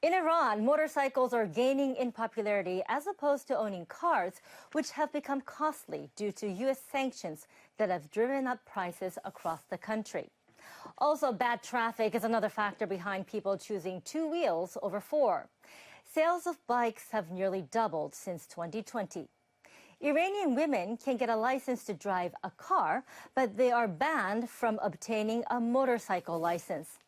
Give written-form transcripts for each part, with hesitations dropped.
In Iran, motorcycles are gaining in popularity as opposed to owning cars, which have become costly due to U.S. sanctions that have driven up prices across the country. Also, bad traffic is another factor behind people choosing two wheels over four. Sales of bikes have nearly doubled since 2020. Iranian women can get a license to drive a car, but they are banned from obtaining a motorcycle license.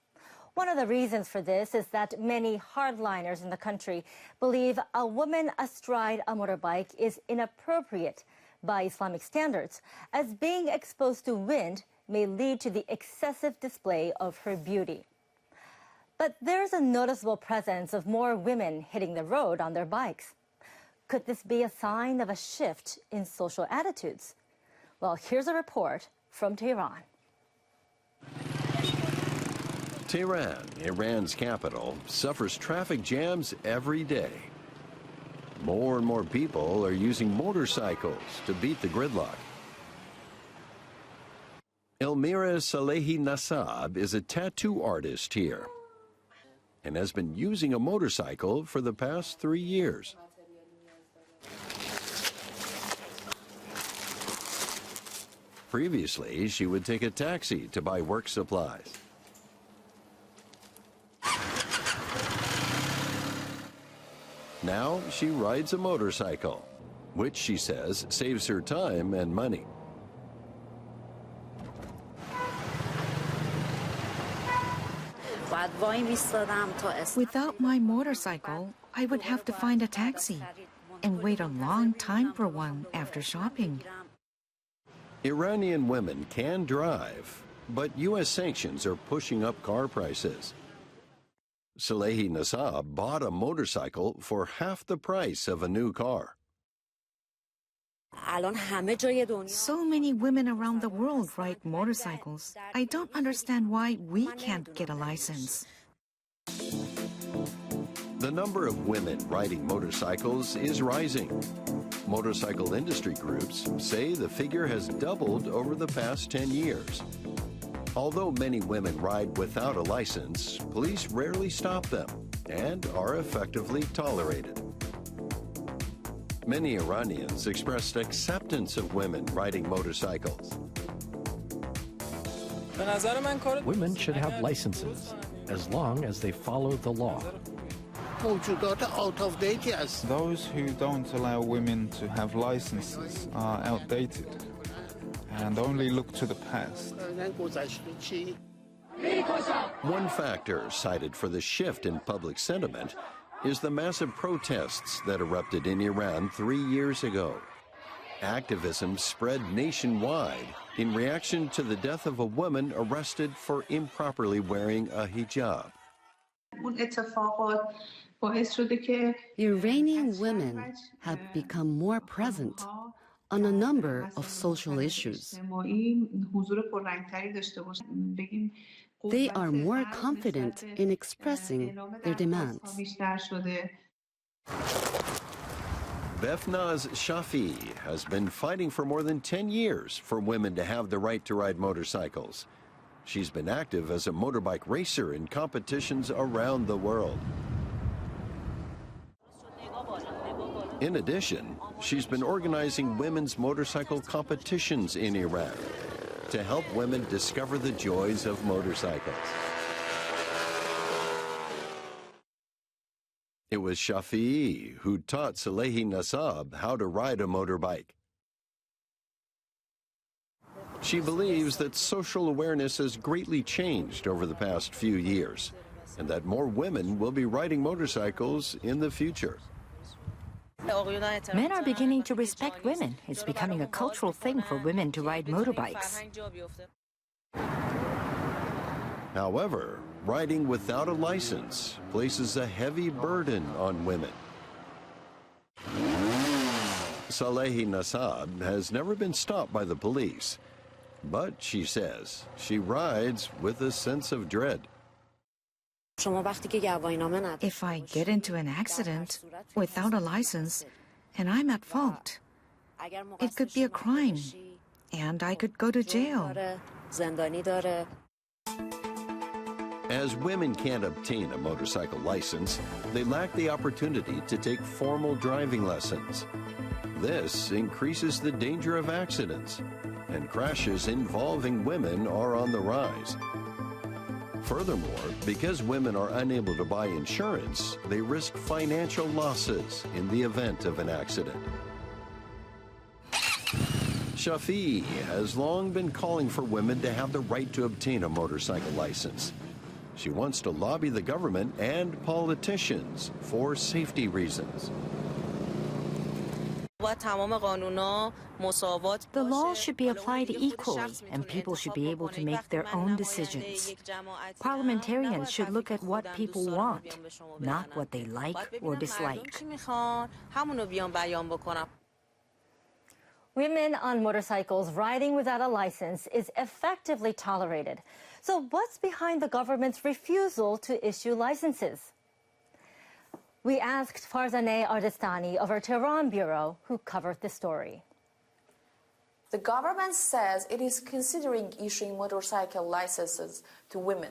One of the reasons for this is that many hardliners in the country believe a woman astride a motorbike is inappropriate by Islamic standards, as being exposed to wind may lead to the excessive display of her beauty. But there's a noticeable presence of more women hitting the road on their bikes. Could this be a sign of a shift in social attitudes? Well, here's a report from Tehran. Tehran, Iran's capital, suffers traffic jams every day. More and more people are using motorcycles to beat the gridlock. Elmira Salehi Nasab is a tattoo artist here and has been using a motorcycle for the past 3 years. Previously, she would take a taxi to buy work supplies. Now she rides a motorcycle, which she says saves her time and money. Without my motorcycle, I would have to find a taxi and wait a long time for one after shopping. Iranian women can drive, but U.S. sanctions are pushing up car prices. Salehi Nasab bought a motorcycle for half the price of a new car. So many women around the world ride motorcycles. I don't understand why we can't get a license. The number of women riding motorcycles is rising. Motorcycle industry groups say the figure has doubled over the past 10 years. Although many women ride without a license, police rarely stop them and are effectively tolerated. Many Iranians expressed acceptance of women riding motorcycles. Women should have licenses as long as they follow the law. Those who don't allow women to have licenses are outdated and only look to the past. One factor cited for the shift in public sentiment is the massive protests that erupted in Iran 3 years ago. Activism spread nationwide in reaction to the death of a woman arrested for improperly wearing a hijab. Iranian women have become more present on a number of social issues. They are more confident in expressing their demands. Befnaz Shafi has been fighting for more than 10 years for women to have the right to ride motorcycles. She's been active as a motorbike racer in competitions around the world. In addition, she's been organizing women's motorcycle competitions in Iran to help women discover the joys of motorcycles. It was Shafi'i who taught Salehi Nasab how to ride a motorbike. She believes that social awareness has greatly changed over the past few years, and that more women will be riding motorcycles in the future. Men are beginning to respect women. It's becoming a cultural thing for women to ride motorbikes. However, riding without a license places a heavy burden on women. Salehi Nasab has never been stopped by the police, but she says she rides with a sense of dread. If I get into an accident without a license and I'm at fault, it could be a crime and I could go to jail. As women can't obtain a motorcycle license, they lack the opportunity to take formal driving lessons. This increases the danger of accidents, and crashes involving women are on the rise. Furthermore, because women are unable to buy insurance, they risk financial losses in the event of an accident. Shafi has long been calling for women to have the right to obtain a motorcycle license. She wants to lobby the government and politicians for safety reasons. The law should be applied equally, and people should be able to make their own decisions. Parliamentarians should look at what people want, not what they like or dislike. Women on motorcycles riding without a license is effectively tolerated. So what's behind the government's refusal to issue licenses? We asked Farzaneh Ardestani of our Tehran bureau, who covered the story. The government says it is considering issuing motorcycle licenses to women.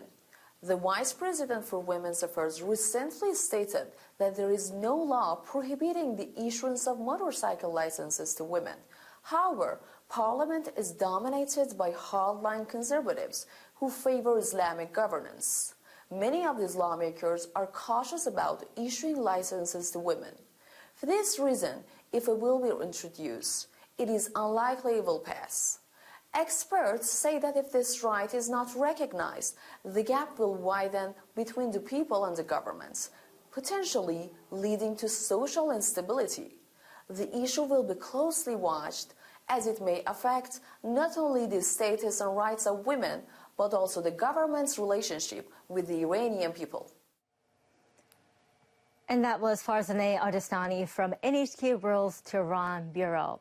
The Vice President for Women's Affairs recently stated that there is no law prohibiting the issuance of motorcycle licenses to women. However, Parliament is dominated by hardline conservatives who favor Islamic governance. Many of these lawmakers are cautious about issuing licenses to women. For this reason, if a bill will be introduced, it is unlikely it will pass. Experts say that if this right is not recognized, the gap will widen between the people and the governments, potentially leading to social instability. The issue will be closely watched, as it may affect not only the status and rights of women, but also the government's relationship with the Iranian people. And that was Farzaneh Ardestani from NHK World's Tehran bureau.